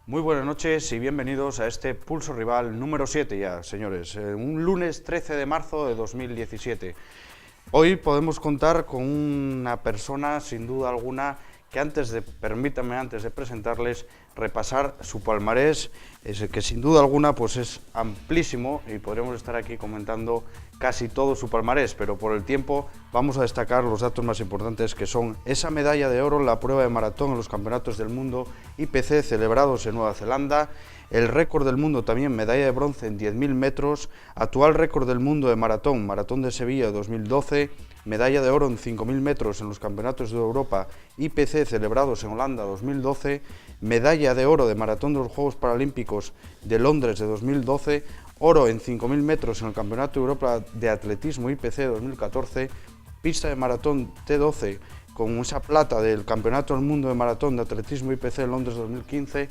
Muy buenas noches y bienvenidos a este Pulso Rival número 7 ya, señores. Un lunes 13 de marzo de 2017. Hoy podemos contar con una persona, sin duda alguna, que permítanme antes de presentarles, repasar su palmarés, que sin duda alguna pues es amplísimo y podremos estar aquí comentando casi todo su palmarés, pero por el tiempo vamos a destacar los datos más importantes, que son esa medalla de oro en la prueba de maratón en los Campeonatos del Mundo IPC celebrados en Nueva Zelanda, el récord del mundo también, medalla de bronce en 10.000 metros, actual récord del mundo de maratón de Sevilla 2012, medalla de oro en 5.000 metros en los Campeonatos de Europa IPC celebrados en Holanda 2012, medalla de oro de maratón de los Juegos Paralímpicos de Londres de 2012, oro en 5.000 metros en el Campeonato de Europa de Atletismo IPC 2014, pista de maratón T12 con esa plata del Campeonato del Mundo de Maratón de Atletismo IPC en Londres 2015,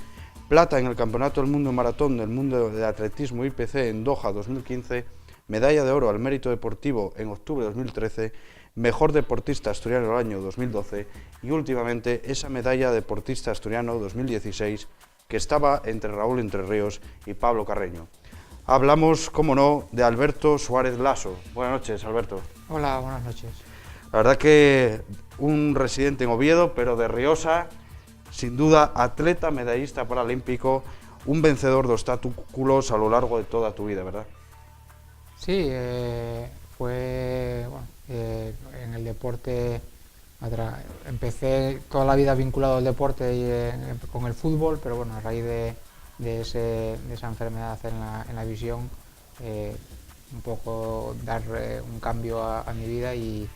plata en el Campeonato del Mundo de Maratón del Mundo de Atletismo IPC en Doha 2015, medalla de oro al mérito deportivo en octubre de 2013, mejor deportista asturiano del año 2012 y últimamente esa medalla de deportista asturiano 2016 que estaba entre Raúl Entre Ríos y Pablo Carreño. Hablamos, como no, de Alberto Suárez Lasso. Buenas noches, Alberto. Hola, buenas noches. La verdad que un residente en Oviedo, pero de Riosa, sin duda atleta, medallista paralímpico, un vencedor de obstáculos a lo largo de toda tu vida, ¿verdad? Sí, fue en el deporte. Empecé toda la vida vinculado al deporte y con el fútbol, pero bueno, a raíz de esa enfermedad en la visión, un poco dar un cambio a mi vida y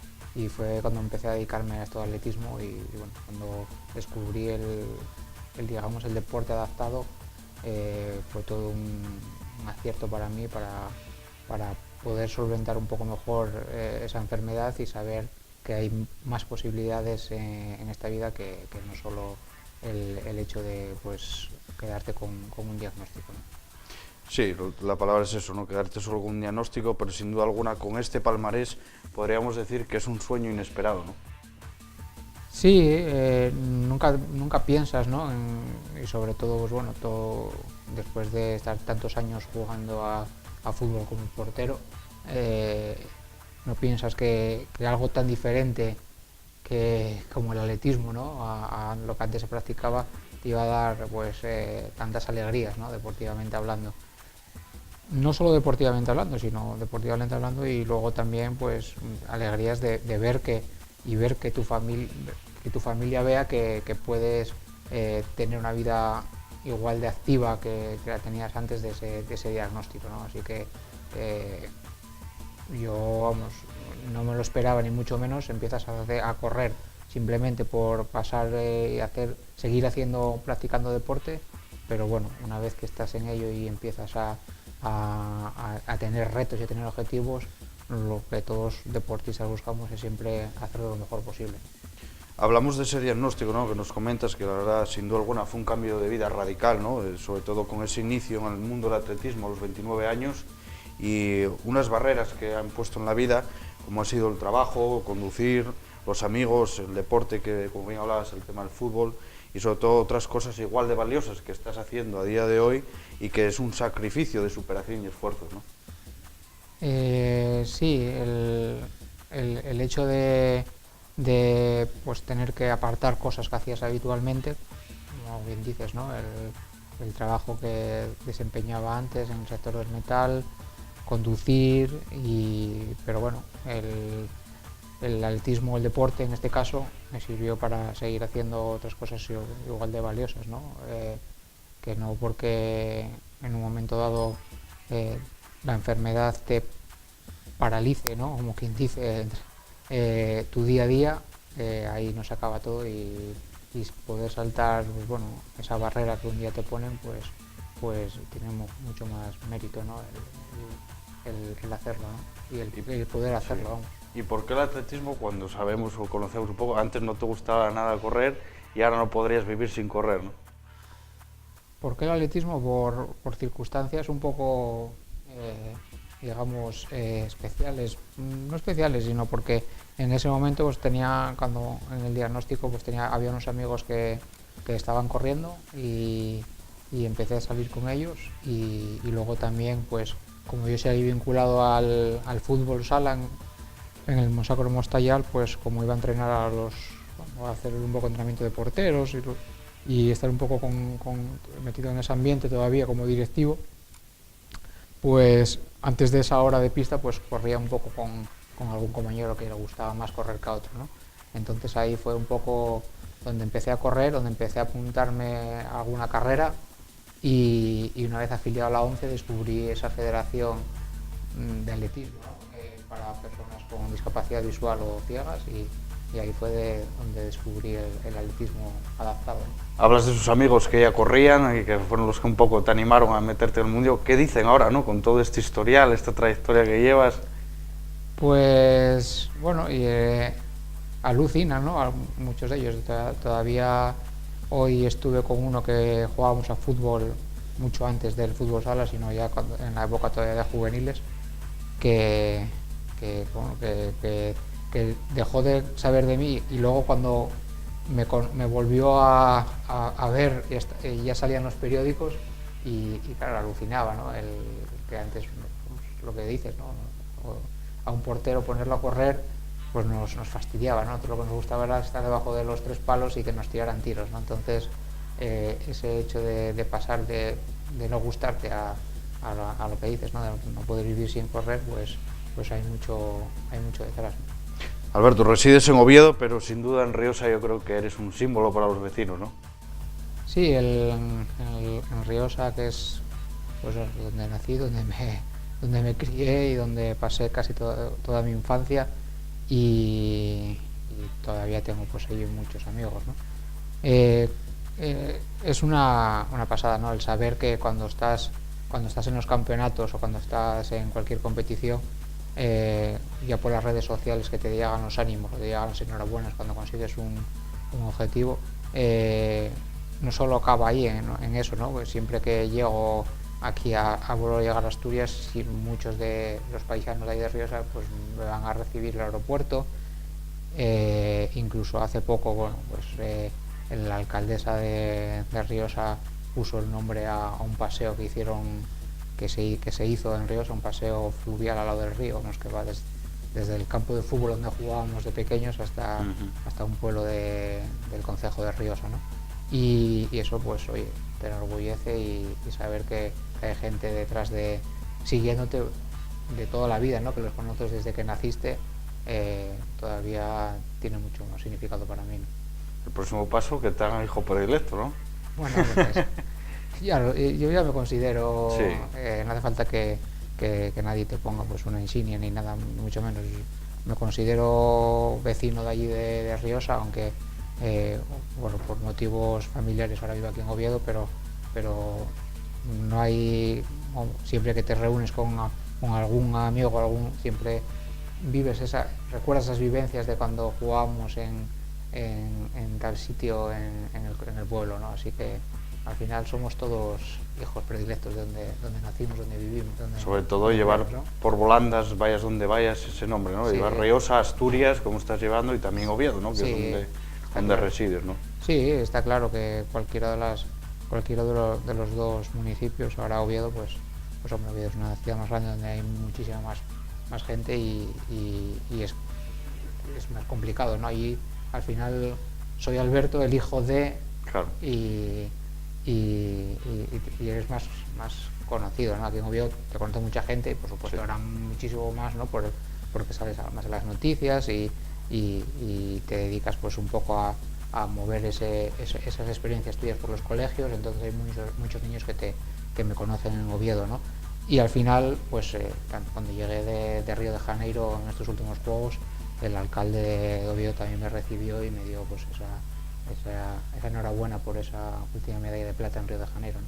fue cuando empecé a dedicarme a esto de atletismo y bueno, cuando descubrí digamos, el deporte adaptado, fue todo un acierto para mí para poder solventar un poco mejor esa enfermedad y saber que hay más posibilidades en esta vida que no solo el hecho de pues quedarte con un diagnóstico, ¿no? Sí, la palabra es eso, no quedarte solo con un diagnóstico, pero sin duda alguna con este palmarés podríamos decir que es un sueño inesperado, ¿no? Sí, nunca piensas, ¿no? Y sobre todo, pues bueno, después de estar tantos años jugando a fútbol como portero, no piensas que algo tan diferente como el atletismo, ¿no? A lo que antes se practicaba, te iba a dar pues tantas alegrías, ¿no? Deportivamente hablando. No solo deportivamente hablando, sino deportivamente hablando y luego también pues alegrías de ver que tu familia vea que puedes tener una vida igual de activa que la tenías antes de ese diagnóstico, ¿no? Así que yo, vamos, no me lo esperaba ni mucho menos. Empiezas a correr simplemente por pasar y seguir practicando deporte, pero bueno, una vez que estás en ello y empiezas a tener retos y a tener objetivos, lo que todos deportistas buscamos es siempre hacerlo lo mejor posible. Hablamos de ese diagnóstico, ¿no?, que nos comentas, que la verdad, sin duda alguna, fue un cambio de vida radical, ¿no?, sobre todo con ese inicio en el mundo del atletismo a los 29 años y unas barreras que han puesto en la vida, como ha sido el trabajo, conducir, los amigos, el deporte, que como bien hablabas, el tema del fútbol, y sobre todo otras cosas igual de valiosas que estás haciendo a día de hoy y que es un sacrificio de superación y esfuerzos, ¿no? Sí, el hecho de pues tener que apartar cosas que hacías habitualmente, como bien dices, ¿no? El trabajo que desempeñaba antes en el sector del metal, conducir, pero bueno, el atletismo, el deporte en este caso, me sirvió para seguir haciendo otras cosas igual de valiosas, ¿no? Que no porque en un momento dado la enfermedad te paralice, ¿no? Como quien dice, tu día a día, ahí no se acaba todo y poder saltar, pues bueno, esa barrera que un día te ponen, pues tiene mucho más mérito, ¿no? El hacerlo, ¿no? Y el poder hacerlo, Sí. vamos. ¿Y por qué el atletismo, cuando sabemos o conocemos un poco, antes no te gustaba nada correr y ahora no podrías vivir sin correr, ¿no? ¿Por qué el atletismo? Por circunstancias un poco, digamos, especiales. No especiales, sino porque en ese momento pues cuando en el diagnóstico había unos amigos que estaban corriendo y y empecé a salir con ellos y luego también, pues como yo seguí vinculado al fútbol sala en el Monsacro Mostayal, pues como iba a entrenar a hacer un poco de entrenamiento de porteros y estar un poco metido en ese ambiente todavía como directivo, pues antes de esa hora de pista pues corría un poco con algún compañero que le gustaba más correr que a otro, ¿no? Entonces ahí fue un poco donde empecé a correr, donde empecé a apuntarme a alguna carrera y una vez afiliado a la ONCE descubrí esa federación de atletismo, ¿no? Para personas con discapacidad visual o ciegas y ahí fue donde descubrí el atletismo adaptado. Hablas de sus amigos que ya corrían y que fueron los que un poco te animaron a meterte en el mundo. ¿Qué dicen ahora, no? Con todo este historial, esta trayectoria que llevas. Pues bueno, alucinan, ¿no? Muchos de ellos. Todavía hoy estuve con uno que jugábamos a fútbol mucho antes del fútbol sala, sino ya en la época todavía de juveniles, que dejó de saber de mí y luego cuando me volvió a ver y ya salían los periódicos y claro, alucinaba, ¿no? Que antes, pues, lo que dices, ¿no? A un portero ponerlo a correr pues nos fastidiaba, ¿no? Todo lo que nos gustaba era estar debajo de los 3 palos y que nos tiraran tiros, ¿no? Entonces ese hecho de pasar de no gustarte a lo que dices, ¿no? De no poder vivir sin correr, pues hay mucho detrás. Alberto, resides en Oviedo, pero sin duda en Riosa yo creo que eres un símbolo para los vecinos, ¿no? Sí, en Riosa, que es pues donde nací, donde me crié y donde pasé casi toda mi infancia y todavía tengo pues ahí muchos amigos, ¿no? Es una pasada, ¿no? El saber que cuando estás en los campeonatos o cuando estás en cualquier competición, ya por las redes sociales que te llegan los ánimos, te llegan las enhorabuenas cuando consigues un objetivo, no solo acaba ahí en eso, ¿no? Pues siempre que llego aquí vuelvo a llegar a Asturias y muchos de los paisanos de ahí de Riosa pues me van a recibir el aeropuerto, incluso hace poco, bueno, pues la alcaldesa de Riosa puso el nombre a un paseo que hicieron, que se hizo en Riosa, un paseo fluvial al lado del río, ¿no? Que va desde el campo de fútbol donde jugábamos de pequeños hasta un pueblo del concejo de Riosa, ¿no? Y eso pues oye, te enorgullece y saber que hay gente detrás siguiéndote de toda la vida, ¿no? Que los conoces desde que naciste, todavía tiene mucho más significado para mí, ¿no? El próximo paso, que te hagan hijo predilecto, ¿no? Bueno, pues, yo ya me considero, sí. No hace falta que nadie te ponga pues una insignia ni nada, mucho menos. Me considero vecino de allí de Riosa, aunque bueno, por motivos familiares ahora vivo aquí en Oviedo, pero no hay, siempre que te reúnes con algún amigo, siempre recuerdas esas vivencias de cuando jugábamos en tal sitio en el pueblo, ¿no? Así que al final somos todos hijos predilectos de donde nacimos, donde vivimos. Sobre todo llevar, ¿no? Por volandas, vayas donde vayas, ese nombre, ¿no? Sí. Llevar Riosa, Asturias, como estás llevando, y también Oviedo, ¿no? Que sí, es donde resides, ¿no? Sí, está claro que cualquiera de los dos municipios, ahora Oviedo, pues hombre, Oviedo es una ciudad más grande donde hay muchísima más gente y es más complicado, ¿no? Allí al final soy Alberto, el hijo de, claro. y eres más conocido, ¿no? Aquí en Oviedo te conoce mucha gente y por supuesto sí. Ahora muchísimo más, ¿no? Porque sales más en las noticias y te dedicas pues un poco a mover esas experiencias tuyas por los colegios, entonces hay muchos niños que me conocen en Oviedo, ¿no? Y al final, pues cuando llegué de Río de Janeiro en estos últimos Juegos, el alcalde de Oviedo también me recibió y me dio pues esa enhorabuena por esa última medalla de plata en Río de Janeiro, ¿no?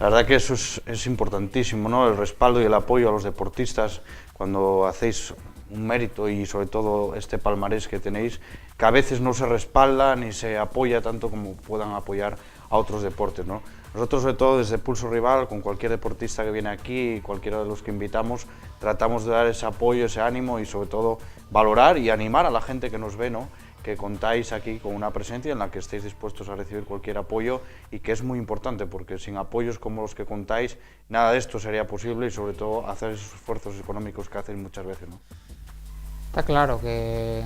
La verdad que eso es importantísimo, ¿no? El respaldo y el apoyo a los deportistas cuando hacéis un mérito y sobre todo este palmarés que tenéis, que a veces no se respalda ni se apoya tanto como puedan apoyar a otros deportes, ¿no? Nosotros, sobre todo desde Pulso Rival, con cualquier deportista que viene aquí y cualquiera de los que invitamos, tratamos de dar ese apoyo, ese ánimo y sobre todo valorar y animar a la gente que nos ve, ¿no? que contáis aquí con una presencia en la que estéis dispuestos a recibir cualquier apoyo y que es muy importante porque sin apoyos como los que contáis nada de esto sería posible y sobre todo hacer esos esfuerzos económicos que hacéis muchas veces, ¿no? Está claro que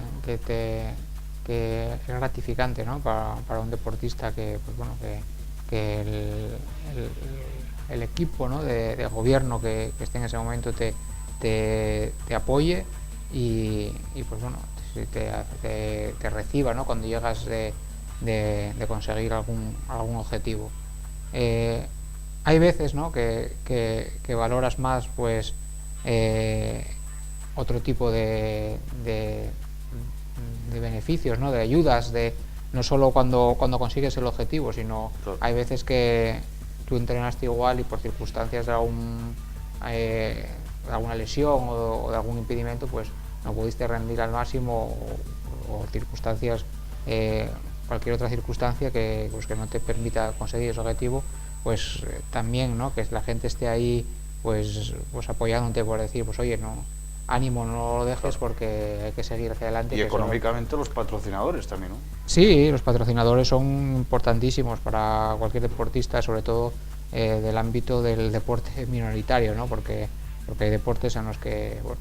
es gratificante, ¿no? Para un deportista que, pues bueno, que el equipo, ¿no? de gobierno que esté en ese momento te apoye y pues bueno, te reciba, ¿no? Cuando llegas de conseguir algún objetivo. Hay veces, ¿no? que valoras más pues otro tipo de beneficios, ¿no? De ayudas, no solo cuando consigues el objetivo, sino claro. Hay veces que tú entrenaste igual y por circunstancias de alguna lesión o de algún impedimento, pues no pudiste rendir al máximo o circunstancias, cualquier otra circunstancia que no te permita conseguir ese objetivo, pues también, ¿no? Que la gente esté ahí pues apoyándote por decir, pues oye, no, ánimo, no lo dejes porque hay que seguir hacia adelante. Y económicamente los patrocinadores también, ¿no? Sí, los patrocinadores son importantísimos para cualquier deportista, sobre todo del ámbito del deporte minoritario, ¿no? Porque hay deportes en los que bueno,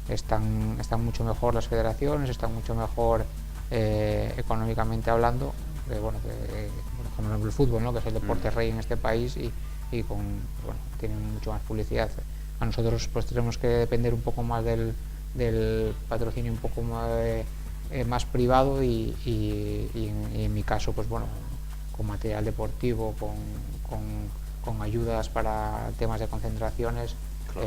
están mucho mejor las federaciones, están mucho mejor económicamente hablando, bueno, como el fútbol, ¿no? Que es el deporte rey en este país y tienen mucho más publicidad. A nosotros pues tenemos que depender un poco más del patrocinio un poco más privado y en mi caso pues bueno, con material deportivo, con ayudas para temas de concentraciones, claro.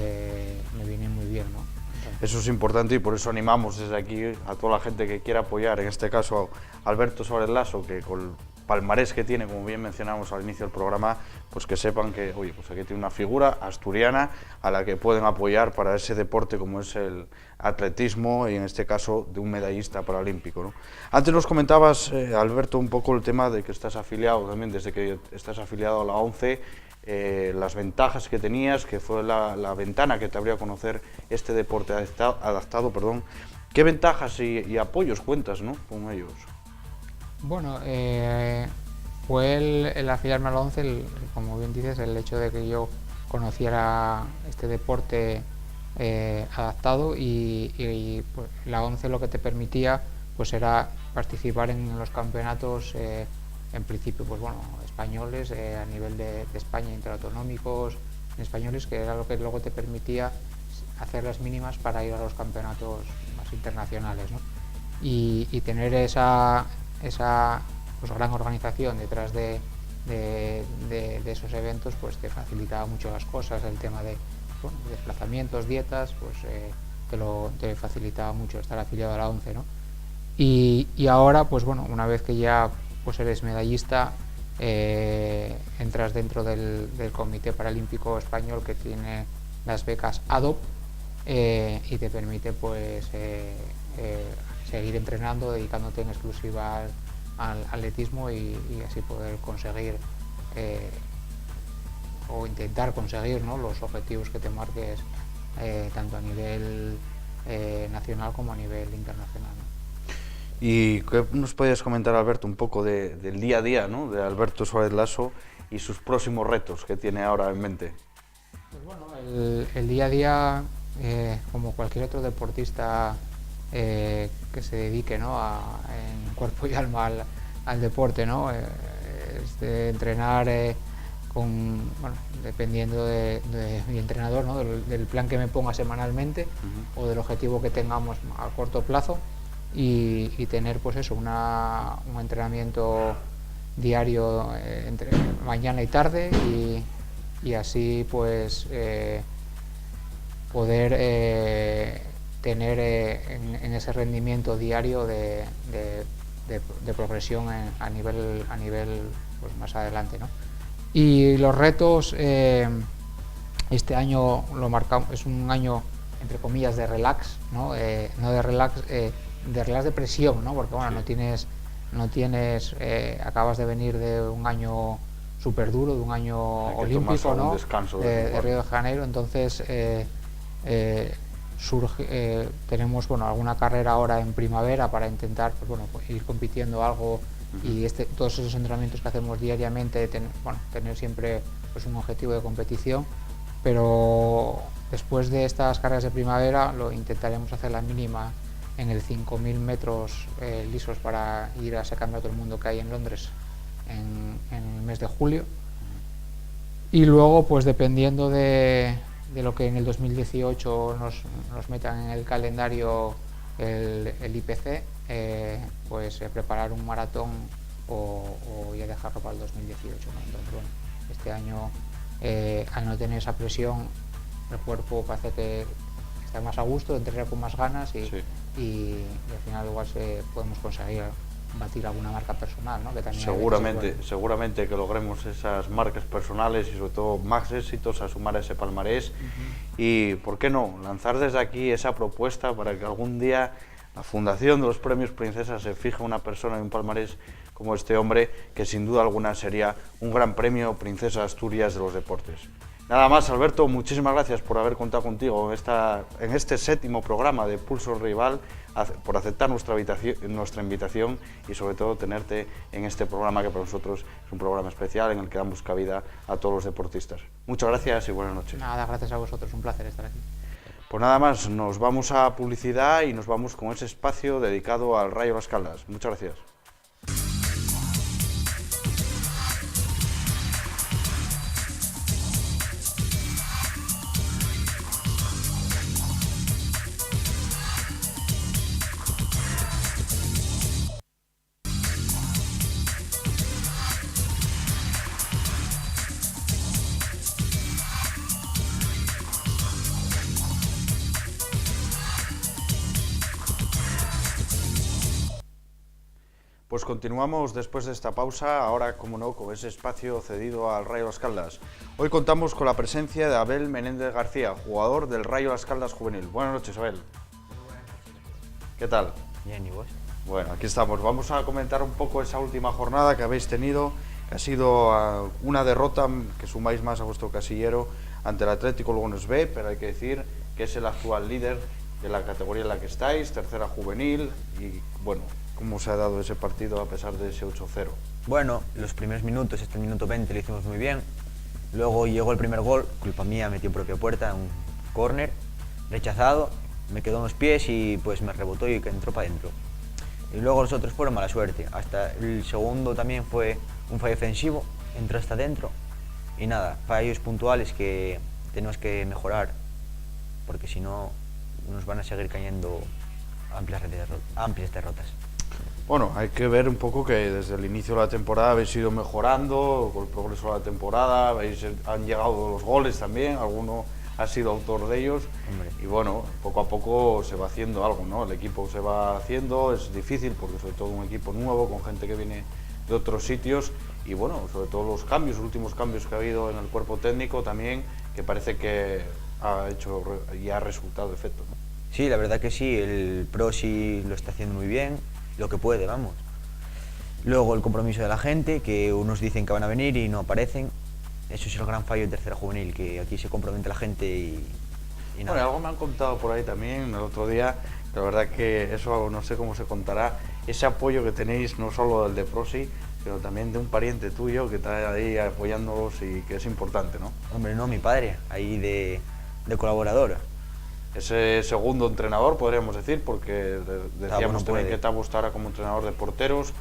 Me viene muy bien, ¿no? Entonces, eso es importante y por eso animamos desde aquí a toda la gente que quiera apoyar, en este caso a Alberto Suárez Laso, que con palmarés que tiene, como bien mencionamos al inicio del programa, pues que sepan que, oye, pues aquí tiene una figura asturiana a la que pueden apoyar para ese deporte como es el atletismo y en este caso de un medallista paralímpico, ¿no? Antes nos comentabas, Alberto, un poco el tema de que estás afiliado también, desde que estás afiliado a la ONCE, las ventajas que tenías, que fue la ventana que te abrió a conocer este deporte adaptado, perdón. ¿Qué ventajas y apoyos cuentas, ¿no? con ellos? Bueno, fue el afiliarme a la ONCE, como bien dices, el hecho de que yo conociera este deporte adaptado y pues, la ONCE lo que te permitía pues era participar en los campeonatos en principio pues bueno españoles a nivel de España, interautonómicos españoles, que era lo que luego te permitía hacer las mínimas para ir a los campeonatos más internacionales, ¿no? Y tener esa pues, gran organización detrás de esos eventos pues te facilitaba mucho las cosas, el tema de bueno, desplazamientos, dietas, pues te facilitaba mucho estar afiliado a la ONCE, ¿no? Y ahora pues bueno, una vez que ya pues eres medallista, entras dentro del Comité Paralímpico Español, que tiene las becas ADOP y te permite pues seguir entrenando, dedicándote en exclusiva al atletismo y así poder conseguir o intentar conseguir, ¿no? los objetivos que te marques tanto a nivel nacional como a nivel internacional, ¿no? ¿Y qué nos podías comentar, Alberto, un poco del día a día, ¿no? de Alberto Suárez Laso y sus próximos retos que tiene ahora en mente? Pues bueno, el día a día, como cualquier otro deportista que se dedique, ¿no? en cuerpo y alma al deporte, ¿no? Entrenar bueno, dependiendo de mi entrenador, ¿no? del plan que me ponga semanalmente o del objetivo que tengamos a corto plazo y tener pues eso, un entrenamiento diario entre mañana y tarde y así pues poder tener en ese rendimiento diario de progresión a nivel pues más adelante, ¿no? Y los retos, este año lo marcamos, es un año entre comillas de relax, ¿no? No de relax, de presión, ¿no? Porque bueno, sí. no tienes acabas de venir de un año súper duro, de un año olímpico, ¿no? Un descanso de Río de Janeiro, entonces tenemos alguna carrera ahora en primavera para intentar pues ir compitiendo algo y todos esos entrenamientos que hacemos diariamente, tener siempre pues un objetivo de competición, pero después de estas carreras de primavera lo intentaremos hacer la mínima en el 5.000 metros lisos para ir a ese campeonato del mundo que hay en Londres en el mes de julio. Y luego, pues dependiendo de lo que en el 2018 nos metan en el calendario el IPC, pues preparar un maratón o ya dejarlo para el 2018, ¿no? Entonces, bueno, este año, al no tener esa presión, el cuerpo parece que está más a gusto, entrenar con más ganas y al final igual podemos conseguir batir alguna marca personal, ¿no? Que también seguramente que logremos esas marcas personales y sobre todo más éxitos a sumar a ese palmarés. Y por qué no lanzar desde aquí esa propuesta para que algún día la Fundación de los Premios Princesa se fije una persona en un palmarés como este hombre, que sin duda alguna sería un gran premio Princesa Asturias de los deportes. Nada más, Alberto, muchísimas gracias por haber contado contigo en este 7º programa de Pulso Rival, por aceptar nuestra invitación y sobre todo tenerte en este programa que para nosotros es un programa especial en el que damos cabida a todos los deportistas. Muchas gracias y buenas noches. Nada, gracias a vosotros, un placer estar aquí. Pues nada más, nos vamos a publicidad y nos vamos con ese espacio dedicado al Rayo Las Caldas. Muchas gracias. Pues continuamos después de esta pausa, ahora como no, con ese espacio cedido al Rayo Las Caldas. Hoy contamos con la presencia de Abel Menéndez García, jugador del Rayo Las Caldas juvenil. Buenas noches, Abel. ¿Qué tal? Bien, ¿y vos? Bueno, aquí estamos. Vamos a comentar un poco esa última jornada que habéis tenido, que ha sido una derrota que sumáis más a vuestro casillero ante el Atlético Lugones B, pero hay que decir que es el actual líder de la categoría en la que estáis, tercera juvenil, y bueno, ¿cómo se ha dado ese partido a pesar de ese 8-0? Bueno, los primeros minutos, hasta el minuto 20 lo hicimos muy bien. Luego llegó el primer gol, culpa mía, metió en propia puerta, un córner, rechazado, me quedó en los pies y pues me rebotó y entró para adentro. Y luego los otros fueron mala suerte. Hasta el segundo también fue un fallo defensivo, entró hasta adentro. Y nada, fallos puntuales que tenemos que mejorar, porque si no nos van a seguir cayendo amplias derrotas. Bueno, hay que ver un poco que desde el inicio de la temporada habéis ido mejorando, con el progreso de la temporada, han llegado los goles también, alguno ha sido autor de ellos. Hombre. Y bueno, poco a poco se va haciendo algo, ¿no? El equipo se va haciendo, es difícil porque sobre todo un equipo nuevo, con gente que viene de otros sitios y bueno, sobre todo los últimos cambios que ha habido en el cuerpo técnico también, que parece que ha hecho y ha resultado efecto, ¿no? Sí, la verdad que sí, el Pro sí lo está haciendo muy bien, lo que puede, vamos. Luego el compromiso de la gente, que unos dicen que van a venir y no aparecen. Eso es el gran fallo de tercera juvenil, que aquí se compromete la gente y nada. Bueno, algo me han contado por ahí también el otro día, que la verdad que eso no sé cómo se contará, ese apoyo que tenéis no solo del de Prosi, sino también de un pariente tuyo que está ahí apoyándolos y que es importante, ¿no? Hombre, no, mi padre, ahí de colaborador. Ese segundo entrenador, podríamos decir, porque decíamos también que Tabo está ahora como entrenador de porteros,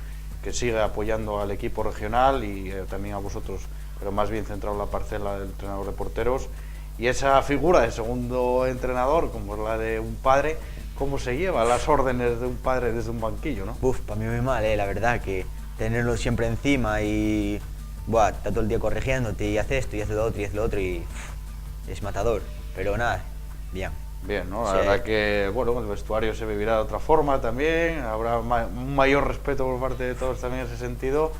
que sigue apoyando al equipo regional y también a vosotros, pero más bien centrado en la parcela del entrenador de porteros. Y esa figura de segundo entrenador, como es la de un padre, ¿cómo se lleva las órdenes de un padre desde un banquillo, no? Para mí muy mal, la verdad, que tenerlo siempre encima y está todo el día corrigiéndote y hace esto y hace lo otro y es matador. Pero nada, bien. Bien, ¿no? La Sí. verdad que, bueno, el vestuario se vivirá de otra forma también, habrá un mayor respeto por parte de todos también en ese sentido,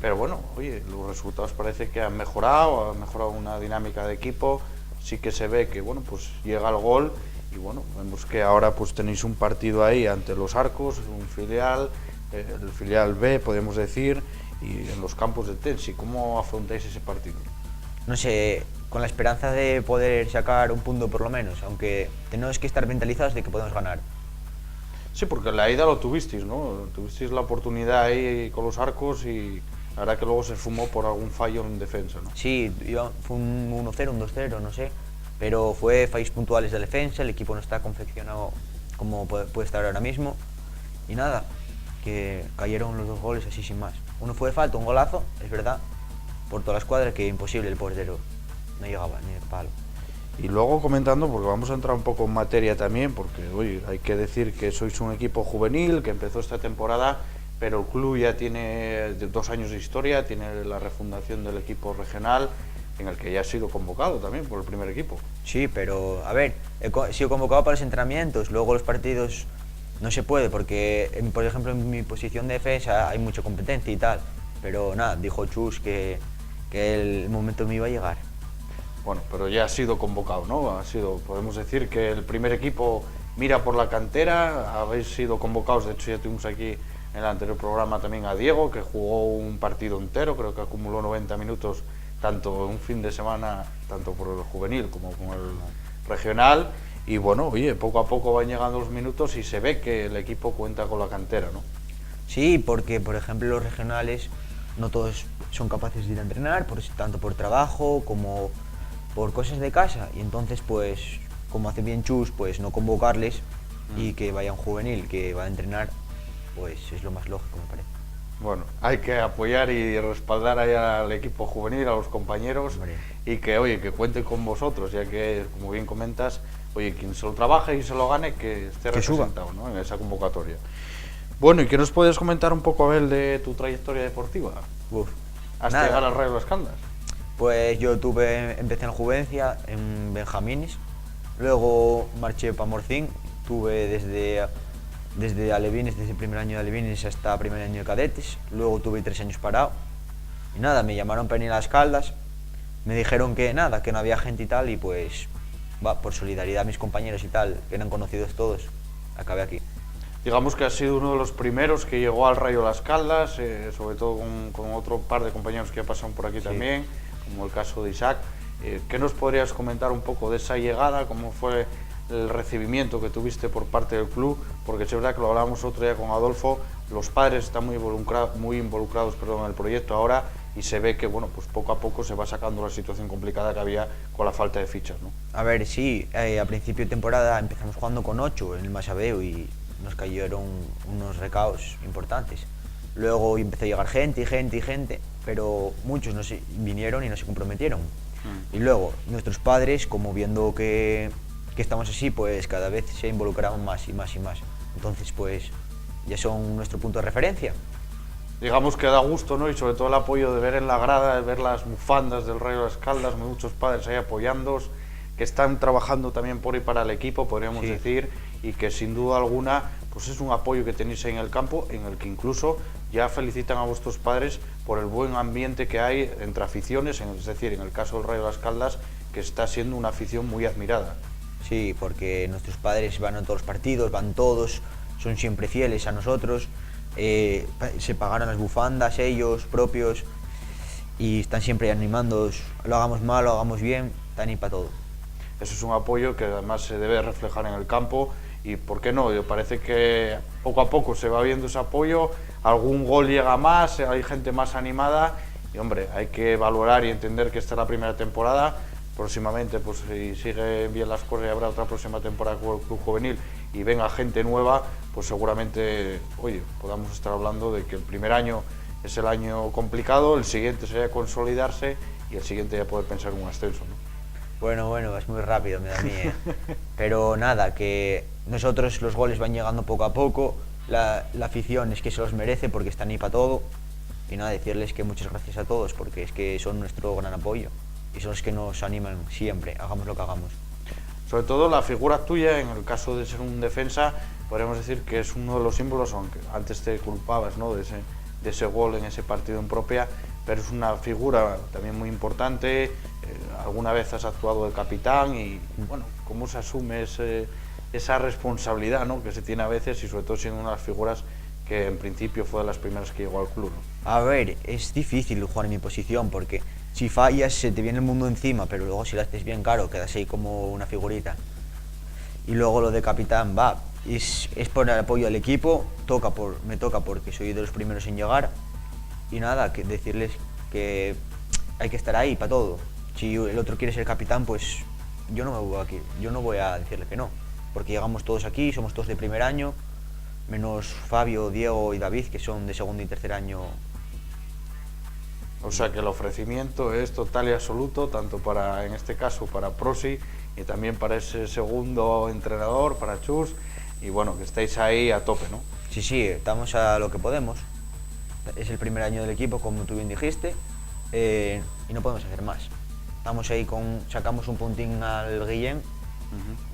pero bueno, oye, los resultados parece que han mejorado una dinámica de equipo, sí que se ve que, bueno, pues llega el gol y bueno, vemos que ahora pues tenéis un partido ahí ante los Arcos, un filial, el filial B, podemos decir, y en los campos de Tensi. ¿Cómo afrontáis ese partido? no sé, con la esperanza de poder sacar un punto por lo menos, aunque tenemos que estar mentalizados de que podemos ganar. Sí, porque la ida lo tuvisteis, ¿no? Tuvisteis la oportunidad ahí con los arcos y la verdad que luego se esfumó por algún fallo en defensa, ¿no? Sí, fue un 1-0, un 2-0, no sé, pero fue fallos puntuales de defensa, el equipo no está confeccionado como puede estar ahora mismo y nada, que cayeron los 2 goles así sin más. Uno fue de falta, un golazo, es verdad, por toda la escuadra, que imposible, el portero no llegaba ni de palo. Y luego comentando, porque vamos a entrar un poco en materia también, porque oye, hay que decir que sois un equipo juvenil que empezó esta temporada, pero el club ya tiene 2 años de historia, tiene la refundación del equipo regional, en el que ya ha sido convocado también por el primer equipo. Sí, pero a ver, he sido convocado para los entrenamientos, luego los partidos no se puede, porque por ejemplo en mi posición de defensa hay mucha competencia y tal, pero nada, dijo Chus que el momento me iba a llegar. Bueno, pero ya ha sido convocado, ¿no? Podemos decir que el primer equipo mira por la cantera, habéis sido convocados, de hecho ya tuvimos aquí en el anterior programa también a Diego, que jugó un partido entero, creo que acumuló 90 minutos, tanto un fin de semana, tanto por el juvenil como con el regional, y bueno, oye, poco a poco van llegando los minutos y se ve que el equipo cuenta con la cantera, ¿no? Sí, porque por ejemplo los regionales no todos son capaces de ir a entrenar, tanto por trabajo como por cosas de casa, y entonces pues como hace bien Chus, pues no convocarles y que vaya un juvenil que va a entrenar, pues es lo más lógico, me parece. Bueno, hay que apoyar y respaldar ahí al equipo juvenil, a los compañeros, Hombre. y que oye, que cuente con vosotros, ya que como bien comentas, oye, quien se lo trabaje y se lo gane, que esté Que suba. representado, ¿no?, en esa convocatoria. Bueno, ¿y qué nos puedes comentar un poco, Abel, de tu trayectoria deportiva? Uf, Hasta nada. llegar al Rayo Las Caldas. Pues yo empecé en Juvencia, en Benjamines, luego marché para Morcín, tuve desde Alevines, desde el primer año de Alevines hasta primer año de cadetes, luego tuve 3 años parado y nada, me llamaron para venir a Las Caldas, me dijeron que nada, que no había gente y tal, y pues por solidaridad a mis compañeros y tal, que eran conocidos todos, acabé aquí. Digamos que has sido uno de los primeros que llegó al Rayo Las Caldas, sobre todo con otro par de compañeros que ya pasaron por aquí también, como el caso de Isaac. ¿Qué nos podrías comentar un poco de esa llegada? ¿Cómo fue el recibimiento que tuviste por parte del club? Porque es verdad que lo hablábamos otro día con Adolfo, los padres están muy involucrados en el proyecto ahora, y se ve que bueno, pues poco a poco se va sacando la situación complicada que había con la falta de fichas, ¿no? A ver, sí, a principio de temporada empezamos jugando con 8 en el Masabeu y nos cayeron unos recaos importantes. Luego empezó a llegar gente, pero muchos no se vinieron y no se comprometieron. Y luego nuestros padres, como viendo que estamos así, pues cada vez se involucraban más y más y más. Entonces, pues ya son nuestro punto de referencia. Digamos que da gusto, ¿no? Y sobre todo el apoyo de ver en la grada, de ver las bufandas del Rayo Las Caldas, muchos padres ahí apoyándoos, que están trabajando también por y para el equipo, podríamos decir, y que sin duda alguna pues es un apoyo que tenéis ahí en el campo, en el que incluso ya felicitan a vuestros padres por el buen ambiente que hay entre aficiones, es decir, en el caso del Rayo Las Caldas, que está siendo una afición muy admirada. Sí, porque nuestros padres van a todos los partidos, van todos, son siempre fieles a nosotros, se pagaron las bufandas ellos propios y están siempre animándonos, lo hagamos mal, lo hagamos bien, están ahí para todo. Eso es un apoyo que además se debe reflejar en el campo y, ¿por qué no? Parece que poco a poco se va viendo ese apoyo, algún gol llega más, hay gente más animada y, hombre, hay que valorar y entender que esta es la primera temporada. Próximamente, pues si siguen bien las cosas y habrá otra próxima temporada con el Club Juvenil y venga gente nueva, pues seguramente, oye, podamos estar hablando de que el primer año es el año complicado, el siguiente sería consolidarse y el siguiente ya poder pensar en un ascenso, ¿no? Bueno, es muy rápido, me da a mí, pero nada, que nosotros los goles van llegando poco a poco, la afición es que se los merece porque están ahí para todo, y nada, decirles que muchas gracias a todos porque es que son nuestro gran apoyo y son los que nos animan siempre, hagamos lo que hagamos. Sobre todo la figura tuya, en el caso de ser un defensa, podríamos decir que es uno de los símbolos, aunque antes te culpabas, ¿no?, de ese gol en ese partido en propia, pero es una figura también muy importante. Alguna vez has actuado de capitán y, bueno, ¿cómo se asume esa responsabilidad, ¿no?, que se tiene a veces, y sobre todo siendo una de las figuras que en principio fue de las primeras que llegó al club, ¿no? A ver, es difícil jugar en mi posición porque si fallas se te viene el mundo encima, pero luego si lo haces bien, claro, quedas ahí como una figurita. Y luego lo de capitán, es por el apoyo al equipo, me toca porque soy de los primeros en llegar. Y nada, que decirles que hay que estar ahí para todo. Si el otro quiere ser capitán, pues yo no voy a decirle que no, porque llegamos todos aquí, somos todos de primer año, menos Fabio, Diego y David, que son de segundo y tercer año. O sea que el ofrecimiento es total y absoluto, tanto para, en este caso, para Prosi y también para ese segundo entrenador, para Chus, y bueno, que estéis ahí a tope, ¿no? Sí, estamos a lo que podemos. Es el primer año del equipo, como tú bien dijiste, y no podemos hacer más. Estamos ahí sacamos un puntín al Guillén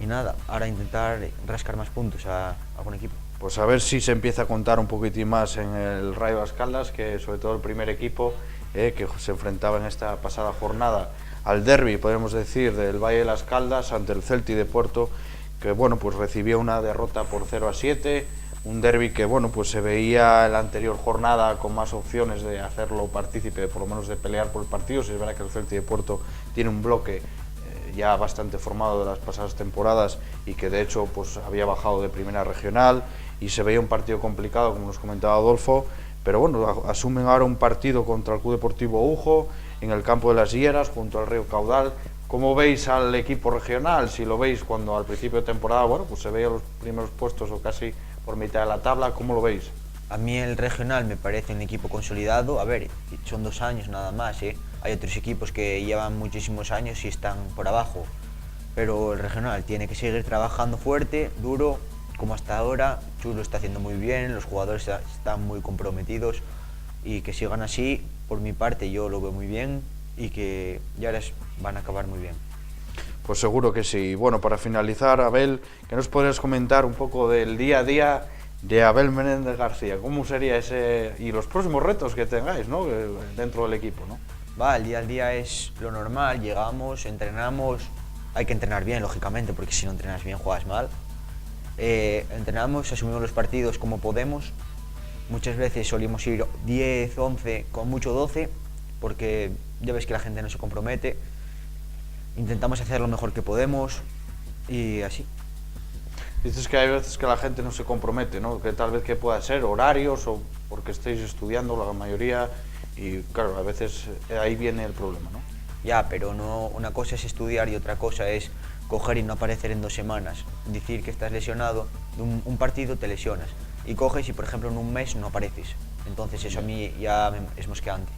y nada, ahora intentar rascar más puntos a algún equipo. Pues a ver si se empieza a contar un poquitín más en el Rayo Las Caldas, que sobre todo el primer equipo que se enfrentaba en esta pasada jornada al derbi, podemos decir, del Valle de Las Caldas ante el Celti de Puerto, que bueno, pues recibió una derrota por 0-7, un derbi que bueno, pues se veía en la anterior jornada con más opciones de hacerlo partícipe, por lo menos de pelear por el partido. Si es verdad que el Celti de Puerto tiene un bloque ya bastante formado de las pasadas temporadas y que de hecho pues había bajado de primera regional y se veía un partido complicado, como nos comentaba Adolfo, pero bueno, asumen ahora un partido contra el Club Deportivo Ujo en el campo de las Hieras junto al río Caudal. ¿Cómo veis al equipo regional? Si lo veis cuando al principio de temporada, bueno, pues se veía los primeros puestos o casi por mitad de la tabla, ¿cómo lo veis? A mí el regional me parece un equipo consolidado. A ver, son 2 años nada más, ¿eh? Hay otros equipos que llevan muchísimos años y están por abajo, pero el regional tiene que seguir trabajando fuerte, duro, como hasta ahora. Chus lo está haciendo muy bien, los jugadores están muy comprometidos y que sigan así. Por mi parte yo lo veo muy bien y que ya les van a acabar muy bien. Pues seguro que sí. Bueno, para finalizar, Abel, ¿qué nos podrías comentar un poco del día a día de Abel Menéndez García? ¿Cómo sería ese y los próximos retos que tengáis, ¿no?, dentro del equipo, ¿no? El día al día es lo normal, llegamos, entrenamos, hay que entrenar bien, lógicamente, porque si no entrenas bien juegas mal. Entrenamos, asumimos los partidos como podemos. Muchas veces solíamos ir 10, 11, con mucho 12, porque ya ves que la gente no se compromete. Intentamos hacer lo mejor que podemos y así. Dices que hay veces que la gente no se compromete, ¿no? Que tal vez que pueda ser horarios o porque estéis estudiando la mayoría y claro, a veces ahí viene el problema, ¿no? Ya, pero no, una cosa es estudiar y otra cosa es coger y no aparecer en 2 semanas. Decir que estás lesionado, de un partido te lesionas y coges y por ejemplo en un mes no apareces. Entonces eso a mí ya es mosqueante.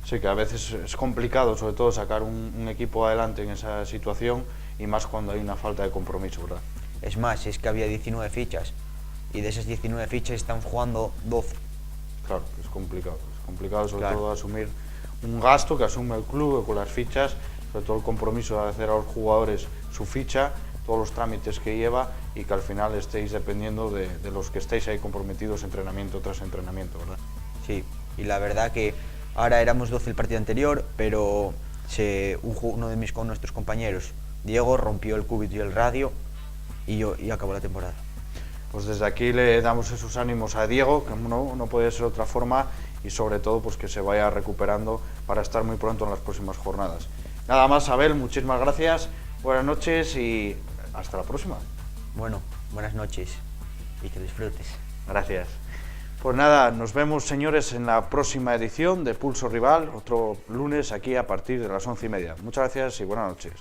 Sí, que a veces es complicado, sobre todo, sacar un equipo adelante en esa situación y más cuando hay una falta de compromiso, ¿verdad? Es más, es que había 19 fichas y de esas 19 fichas estamos jugando 12. Claro, es complicado sobre todo asumir un gasto que asume el club con las fichas, sobre todo el compromiso de hacer a los jugadores su ficha, todos los trámites que lleva y que al final estéis dependiendo de los que estéis ahí comprometidos entrenamiento tras entrenamiento, ¿verdad? Sí, y la verdad que ahora éramos 12 el partido anterior, pero uno de nuestros compañeros, Diego, rompió el cúbito y el radio y acabó la temporada. Pues desde aquí le damos esos ánimos a Diego, que no puede ser de otra forma, y sobre todo pues que se vaya recuperando para estar muy pronto en las próximas jornadas. Nada más, Abel, muchísimas gracias, buenas noches y hasta la próxima. Bueno, buenas noches y que disfrutes. Gracias. Pues nada, nos vemos, señores, en la próxima edición de Pulso Rival, otro lunes aquí a partir de las 11:30. Muchas gracias y buenas noches.